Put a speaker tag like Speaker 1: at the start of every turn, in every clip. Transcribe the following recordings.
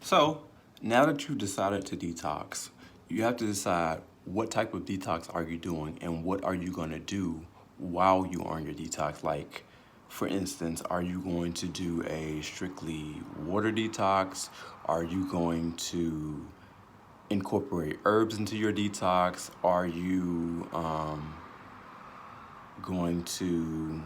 Speaker 1: So, now that you've decided to detox, you have to decide what type of detox are you doing and what are you going to do while you are on your detox. Like, for instance, are you going to do a strictly water detox? Are you going to incorporate herbs into your detox? Are you going to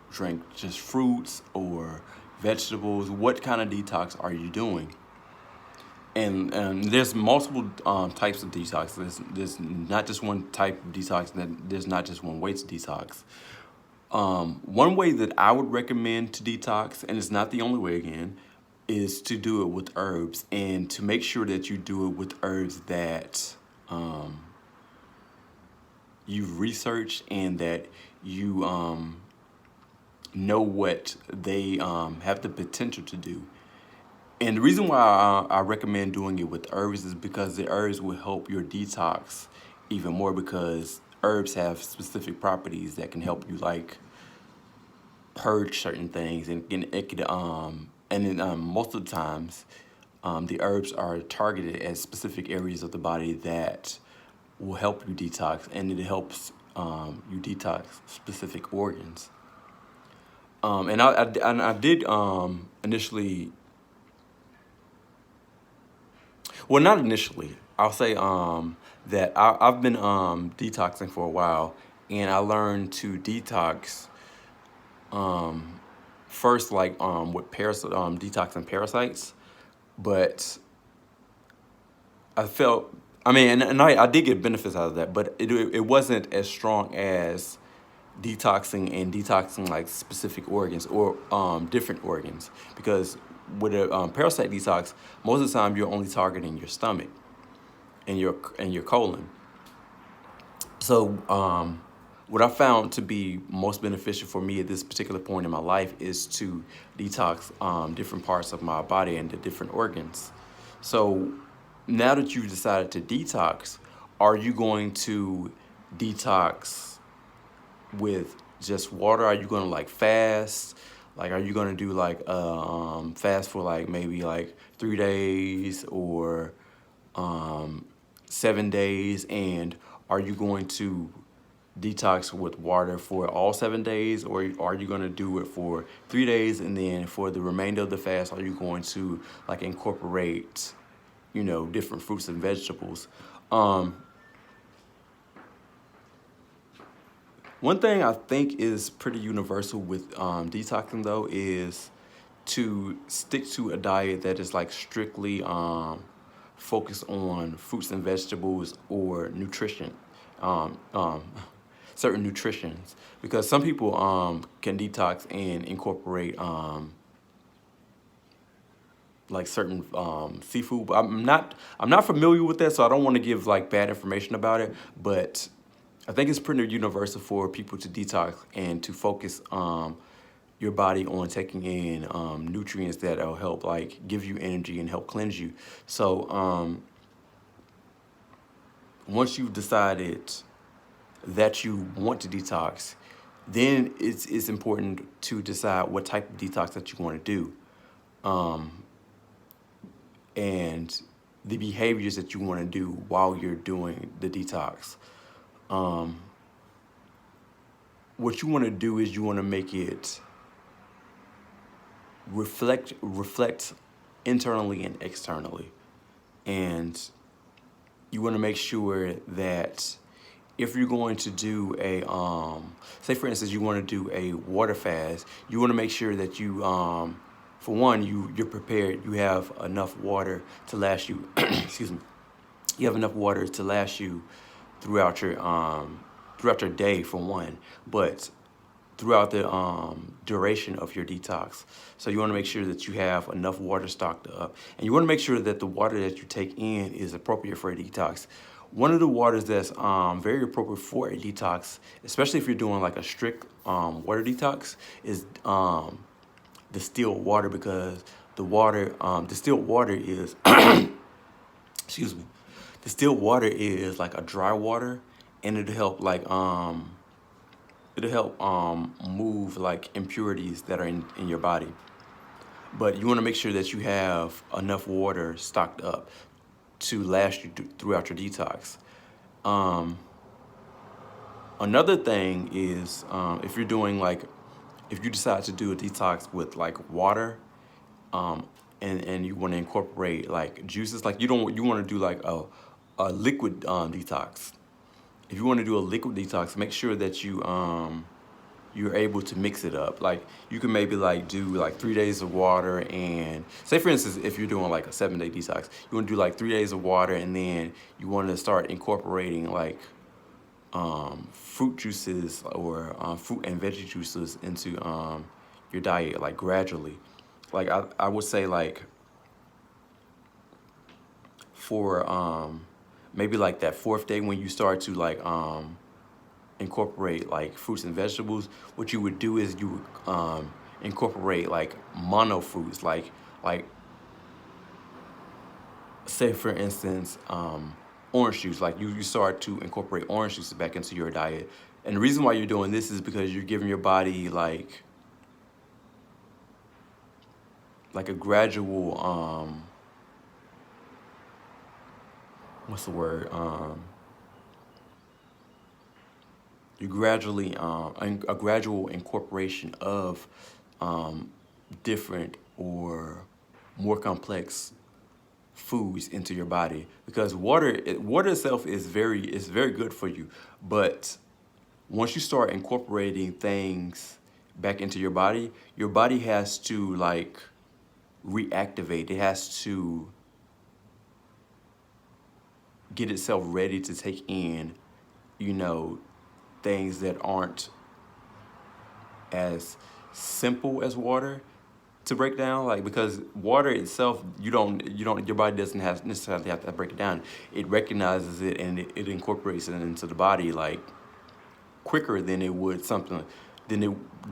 Speaker 1: drink just fruits or vegetables? What kind of detox are you doing? And there's multiple types of detox. There's not just one type of detox. There's not just one way to detox. One way that I would recommend to detox, and it's not the only way again, is to do it with herbs and to make sure that you do it with herbs that you've researched and that you know what they have the potential to do. And the reason why I recommend doing it with herbs is because the herbs will help your detox even more, because herbs have specific properties that can help you, like purge certain things, and it could and then most of the times the herbs are targeted at specific areas of the body that will help you detox, and it helps you detox specific organs. And I did initially. Well, not initially. I'll say that I've been detoxing for a while, and I learned to detox first, like with detoxing parasites. But I felt, I mean, and I did get benefits out of that, but it wasn't as strong as detoxing like specific organs or different organs, because with a parasite detox, most of the time you're only targeting your stomach and your colon. So what I found to be most beneficial for me at this particular point in my life is to detox different parts of my body and the different organs. So now that you've decided to detox, are you going to detox with just water? Are you gonna like fast? Like, are you gonna do like fast for like maybe like 3 days or 7 days? And are you going to detox with water for all 7 days, or are you going to do it for 3 days, and then for the remainder of the fast, are you going to like incorporate, different fruits and vegetables? Um, One thing I think is pretty universal with detoxing, though, is to stick to a diet that is like strictly focused on fruits and vegetables or nutrition, um, um, certain nutritions. Because some people can detox and incorporate like certain seafood. But I'm not familiar with that, so I don't want to give like bad information about it. But I think it's pretty universal for people to detox and to focus your body on taking in nutrients that will help like give you energy and help cleanse you. So once you've decided that you want to detox, then it's important to decide what type of detox that you want to do, and the behaviors that you want to do while you're doing the detox. Um, what you want to do is you want to make it reflect internally and externally, and you want to make sure that if you're going to do a say for instance you want to do a water fast, you want to make sure that you for one, you're prepared, you have enough water to last you excuse me, you have enough water to last you throughout your day, for one, but throughout the duration of your detox. So you want to make sure that you have enough water stocked up, and you want to make sure that the water that you take in is appropriate for a detox. One of the waters that's very appropriate for a detox, especially if you're doing like a strict water detox, is distilled water, because distilled water is excuse me, distilled water is like a dry water, and it'll help move like impurities that are in your body. but you want to make sure that you have enough water stocked up to last you throughout your detox. Um, Another thing is if you're doing like, if you decide to do a detox with like water, um, and you want to incorporate like juices, like you want to do like a liquid detox. If you want to do a liquid detox, make sure that you're able to mix it up. Like you can maybe like do like 3 days of water, and say for instance, if you're doing like a 7 day detox, you want to do like 3 days of water, and then you want to start incorporating like fruit juices or fruit and veggie juices into your diet, like gradually. Like I would say like for maybe like that fourth day when you start to like incorporate like fruits and vegetables, what you would do is you would incorporate like mono fruits, like say for instance orange juice. Like you start to incorporate orange juice back into your diet, and the reason why you're doing this is because you're giving your body like a gradual what's the word you gradually a gradual incorporation of different or more complex foods into your body, because water itself is very good for you, but once you start incorporating things back into your body has to like reactivate. It has to get itself ready to take in, you know, things that aren't as simple as water to break down. Like because water itself, you don't your body doesn't have necessarily have to break it down. It recognizes it, and it incorporates it into the body like quicker than it would something than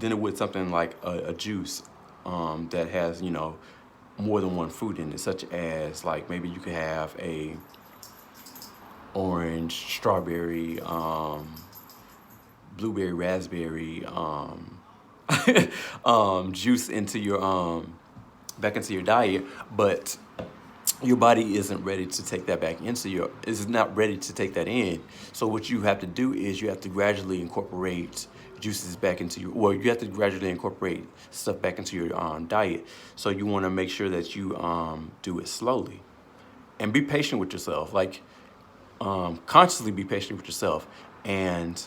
Speaker 1: it would something like a juice that has, you know, more than one fruit in it, such as like maybe you could have a orange, strawberry, blueberry, raspberry juice into your back into your diet, but your body isn't ready to take that back into your is not ready to take that in. So what you have to do is you have to gradually incorporate juices back into your, well, you have to gradually incorporate stuff back into your diet. So you want to make sure that you do it slowly and be patient with yourself. Like consciously be patient with yourself, and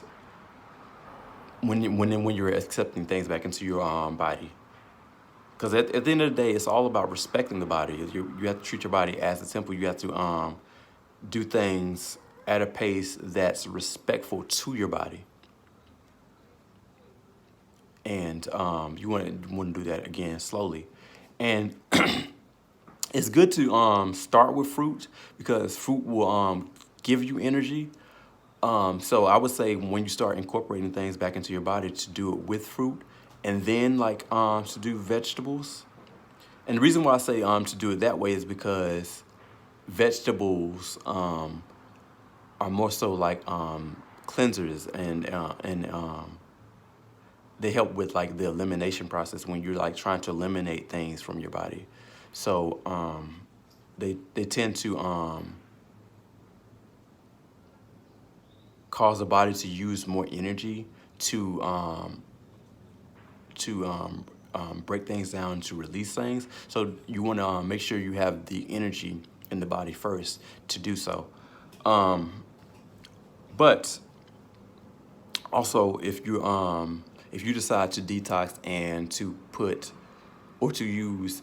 Speaker 1: when you're accepting things back into your body. Because at the end of the day, it's all about respecting the body. You have to treat your body as a temple. You have to do things at a pace that's respectful to your body. And you want to do that again slowly. And it's good to start with fruit, because fruit will give you energy. So I would say when you start incorporating things back into your body, to do it with fruit, and then like to do vegetables. And the reason why I say to do it that way is because vegetables are more so like cleansers, and they help with like the elimination process when you're like trying to eliminate things from your body. So they tend to cause the body to use more energy to break things down, to release things. So you want to make sure you have the energy in the body first to do so. But also, if you decide to detox and to put or to use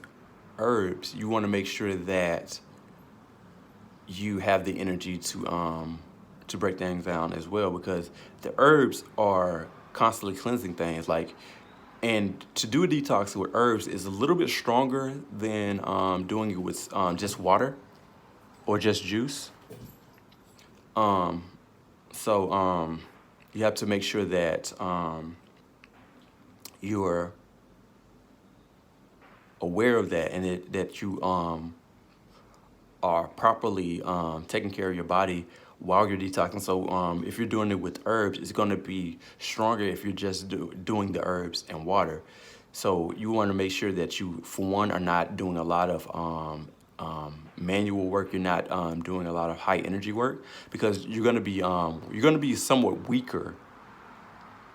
Speaker 1: herbs, you want to make sure that you have the energy to break things down as well, because the herbs are constantly cleansing things. Like, and to do a detox with herbs is a little bit stronger than doing it with just water or just juice. So you have to make sure that you're aware of that, and that you are properly taking care of your body while you're detoxing. So if you're doing it with herbs, it's going to be stronger if you're just doing the herbs and water. So you want to make sure that you, for one, are not doing a lot of manual work. You're not doing a lot of high energy work, because you're gonna be somewhat weaker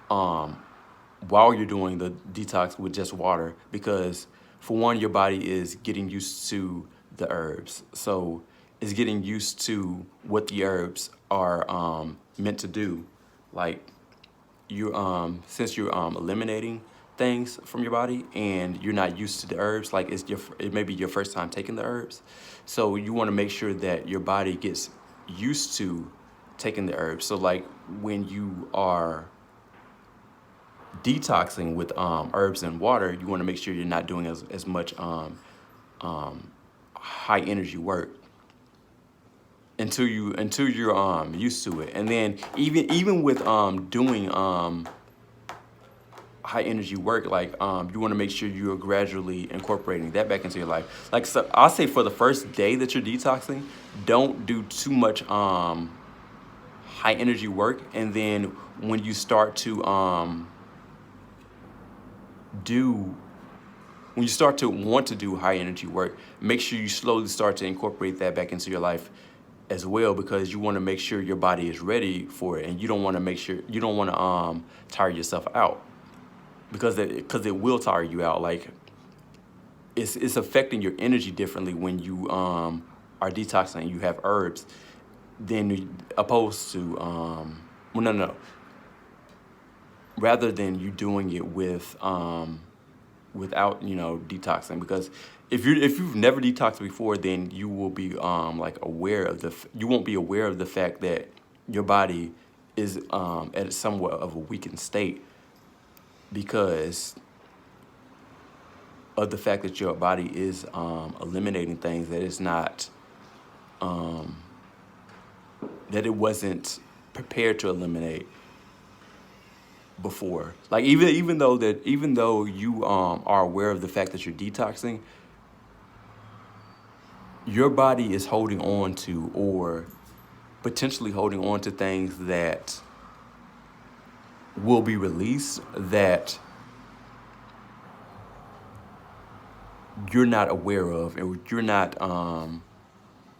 Speaker 1: while you're doing the detox with just water, because for one, your body is getting used to the herbs. So it's getting used to what the herbs are meant to do. Like, you since you're eliminating things from your body and you're not used to the herbs, like it may be your first time taking the herbs, so you want to make sure that your body gets used to taking the herbs. So like when you are detoxing with herbs and water, you want to make sure you're not doing as much high energy work until you're used to it. And then even with doing high energy work, like you want to make sure you're gradually incorporating that back into your life. Like, so I'll say for the first day that you're detoxing, don't do too much high energy work. And then when you start to do when you start to want to do high energy work, make sure you slowly start to incorporate that back into your life as well, because you want to make sure your body is ready for it, and you don't want to tire yourself out, because it will tire you out. Like, it's affecting your energy differently when you are detoxing and you have herbs than opposed to well, no, rather than you doing it with without detoxing. Because if you've never detoxed before, then you will be like aware of you won't be aware of the fact that your body is at somewhat of a weakened state, because of the fact that your body is eliminating things that it's not that it wasn't prepared to eliminate before. Like, even though you are aware of the fact that you're detoxing, your body is holding on to, or potentially holding on to, things that will be released that you're not aware of, and you're not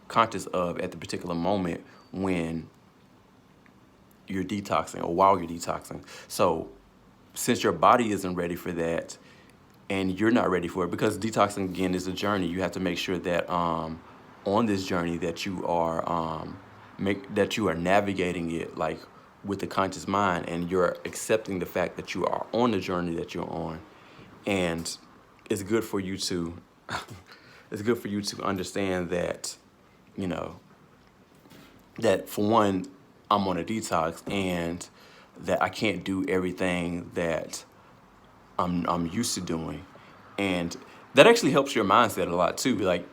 Speaker 1: conscious of at the particular moment when you're detoxing or while you're detoxing. So since your body isn't ready for that, and you're not ready for it, because detoxing, again, is a journey, you have to make sure that on this journey that you are navigating it, like, with a conscious mind, and you're accepting the fact that you are on the journey that you're on. And it's good for you to it's good for you to understand that, that, for one, I'm on a detox, and that I can't do everything that I'm used to doing. And that actually helps your mindset a lot too. Like,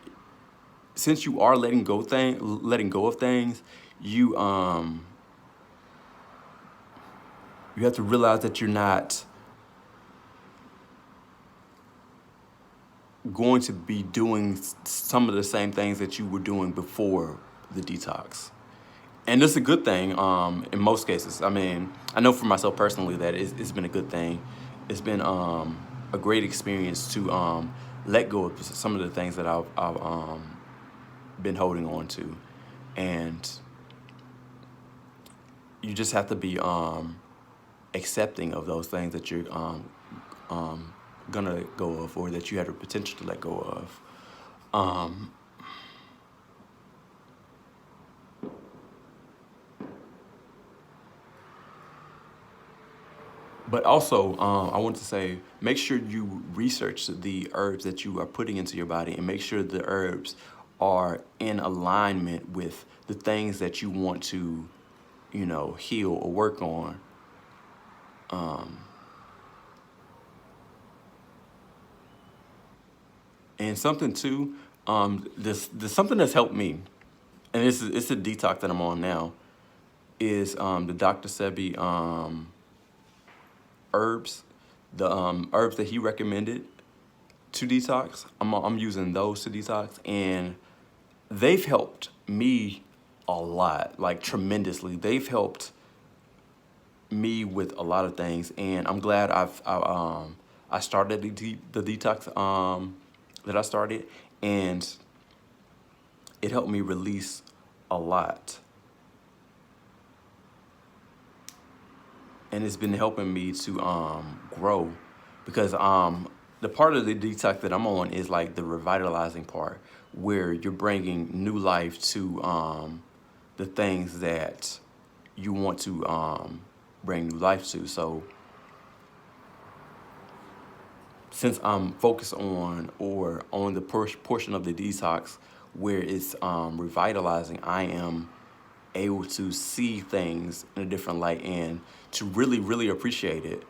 Speaker 1: since you are letting go of things, you you have to realize that you're not going to be doing some of the same things that you were doing before the detox. And it's a good thing in most cases. I mean, I know for myself personally that it's been a good thing. It's been a great experience to let go of some of the things that I've been holding on to. And you just have to be accepting of those things that you're gonna let go of, or that you have the potential to let go of. But also, I want to say, make sure you research the herbs that you are putting into your body, and make sure the herbs are in alignment with the things that you want to, heal or work on. And something too, this something that's helped me, and it's a detox that I'm on now, is the Dr. Sebi herbs, the herbs that he recommended to detox. I'm using those to detox, and they've helped me a lot, like tremendously. They've helped me with a lot of things, and I'm glad I started the detox that I started, and it helped me release a lot. And it's been helping me to grow, because the part of the detox that I'm on is like the revitalizing part, where you're bringing new life to the things that you want to bring new life to. So since I'm focused on, or on the portion of the detox where it's revitalizing, I am able to see things in a different light and to really, really appreciate it.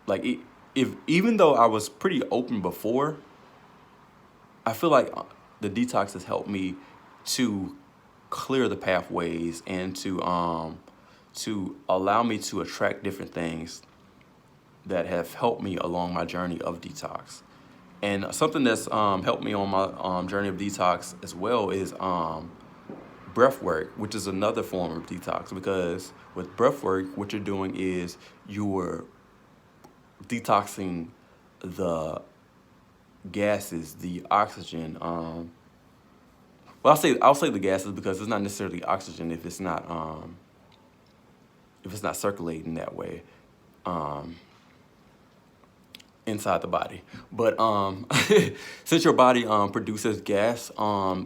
Speaker 1: Like, if even though I was pretty open before, I feel like the detox has helped me to clear the pathways and to allow me to attract different things that have helped me along my journey of detox. And something that's helped me on my journey of detox as well is breath work, which is another form of detox. Because with breath work, what you're doing is you're detoxing the gases, the oxygen. Well, I'll say the gases, because it's not necessarily oxygen if it's not circulating that way inside the body. But since your body produces gas,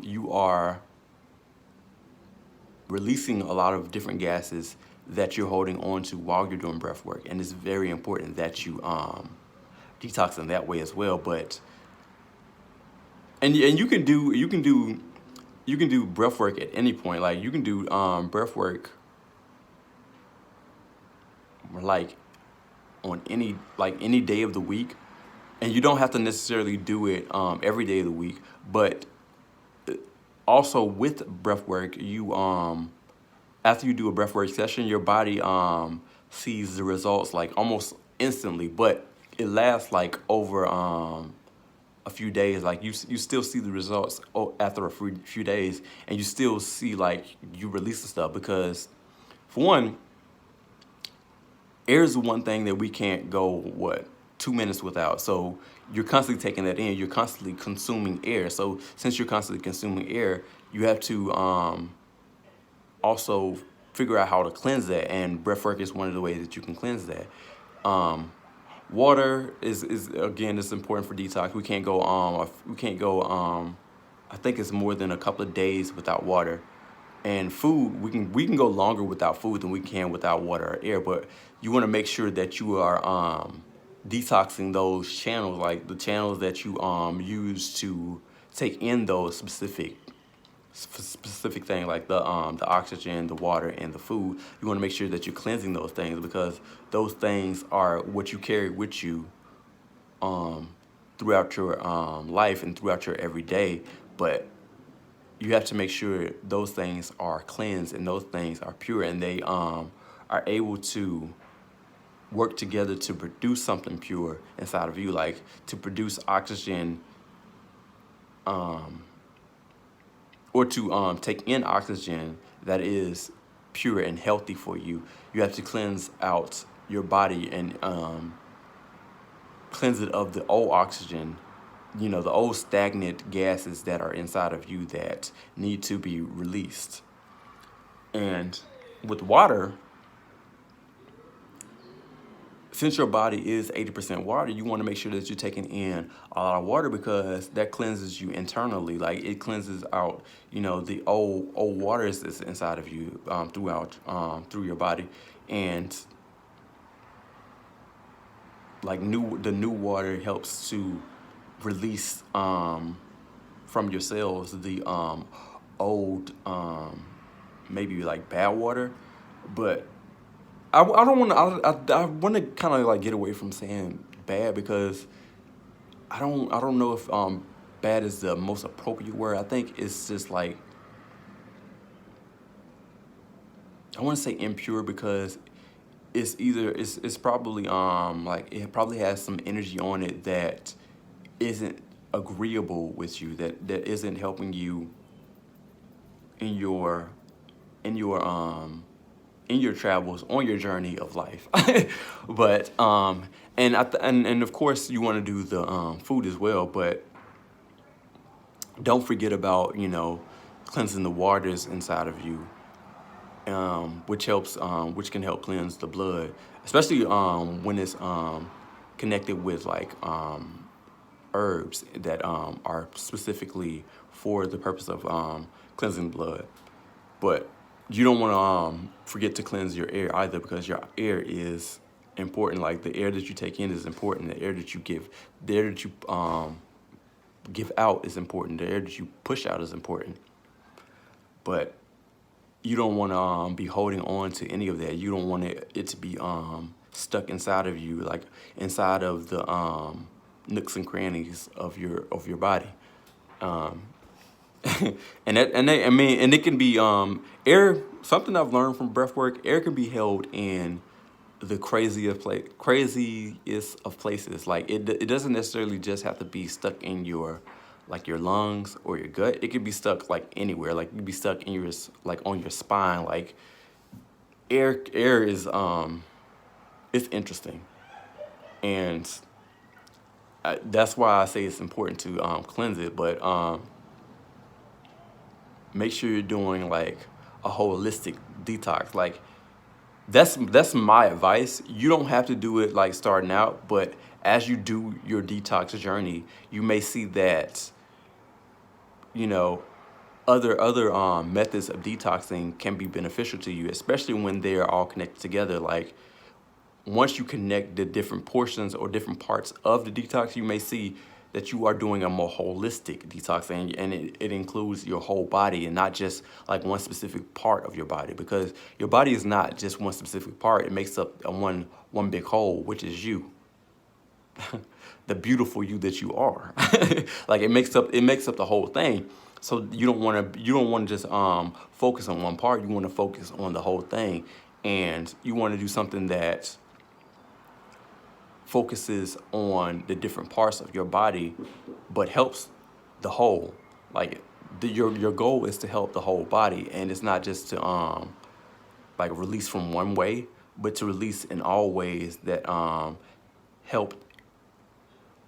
Speaker 1: you are releasing a lot of different gases that you're holding on to while you're doing breath work, and it's very important that you detox in that way as well. But and you can do breath work at any point. Like, you can do breath work like on any day of the week, and you don't have to necessarily do it every day of the week. But also with breath work, you after you do a breath work session, your body sees the results like almost instantly, but it lasts like over a few days. Like, you still see the results after a few days, and you still see like you release the stuff. Because for one, air is the one thing that we can't go 2 minutes without. So you're constantly taking that in. You're constantly consuming air. So since you're constantly consuming air, you have to also figure out how to cleanse that. And breath work is one of the ways that you can cleanse that. Water is again, it's important for detox. We can't go I think it's more than a couple of days without water. And food, we can go longer without food than we can without water or air. But you want to make sure that you are detoxing those channels, like the channels that you use to take in those specific thing, like the oxygen, the water, and the food. You want to make sure that you're cleansing those things, because those things are what you carry with you throughout your life and throughout your everyday. But you have to make sure those things are cleansed and those things are pure, and they are able to work together to produce something pure inside of you, like to produce oxygen, or to take in oxygen that is pure and healthy for you. You have to cleanse out your body and cleanse it of the old oxygen, the old stagnant gases that are inside of you that need to be released. And with water, since your body is 80% water, you want to make sure that you're taking in a lot of water, because that cleanses you internally. Like, it cleanses out, the old water that's inside of you through your body. And like the new water helps to release from your cells the old maybe like bad water. But I don't want to. I want to kind of like get away from saying bad, because I don't know if bad is the most appropriate word. I think it's just like, I want to say impure, because it's probably like it probably has some energy on it that isn't agreeable with you, that isn't helping you in your in your travels, on your journey of life. But and of course you want to do the food as well, but don't forget about, you know, cleansing the waters inside of you, which can help cleanse the blood, especially when it's connected with like herbs that are specifically for the purpose of cleansing blood. But you don't want to forget to cleanse your air either, because your air is important. Like the air that you take in is important. The air that you give out is important. The air that you push out is important. But you don't want to be holding on to any of that. You don't want it to be stuck inside of you, like inside of the nooks and crannies of your body. And it can be air. Something I've learned from breath work: air can be held in the craziest of places. Like it doesn't necessarily just have to be stuck in your lungs or your gut. It could be stuck like anywhere. Like it could be stuck in your like on your spine. Like air is it's interesting, and that's why I say it's important to cleanse it. But make sure you're doing like a holistic detox. Like that's my advice. You don't have to do it like starting out, but as you do your detox journey, you may see that, you know, other methods of detoxing can be beneficial to you, especially when they are all connected together. Like once you connect the different portions or different parts of the detox, you may see that you are doing a more holistic detox, and it includes your whole body and not just like one specific part of your body, because your body is not just one specific part. It makes up a one big whole, which is you. The beautiful you that you are. Like it makes up the whole thing. So you don't want to just focus on one part. You want to focus on the whole thing, and you want to do something that focuses on the different parts of your body, but helps the whole. Like your goal is to help the whole body, and it's not just to like release from one way, but to release in all ways that help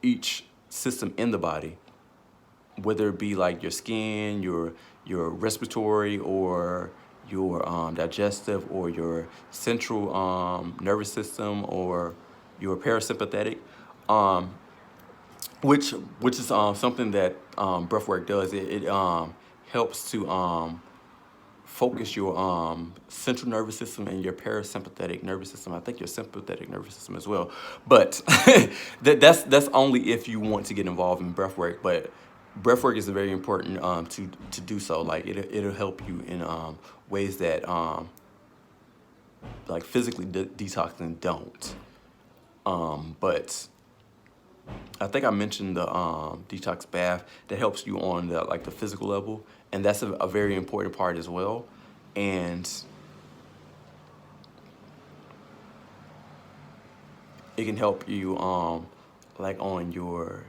Speaker 1: each system in the body, whether it be like your skin, your respiratory, or your digestive, or your central nervous system, or your parasympathetic, which is something that breathwork does. It helps to focus your central nervous system and your parasympathetic nervous system. I think your sympathetic nervous system as well. But that's only if you want to get involved in breathwork. But breathwork is very important to do so. Like it'll help you in ways that like physically detoxing don't. But I think I mentioned the detox bath that helps you on the physical level, and that's a very important part as well. And it can help you like on your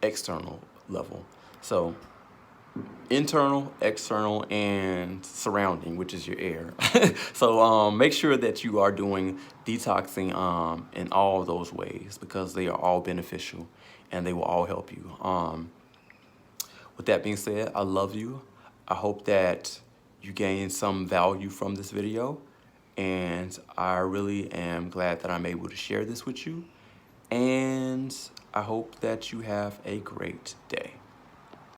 Speaker 1: external level. So internal, external, and surrounding, which is your air. So make sure that you are doing detoxing in all those ways, because they are all beneficial and they will all help you. With that being said, I love you. I hope that you gain some value from this video, and I really am glad that I'm able to share this with you, and I hope that you have a great day.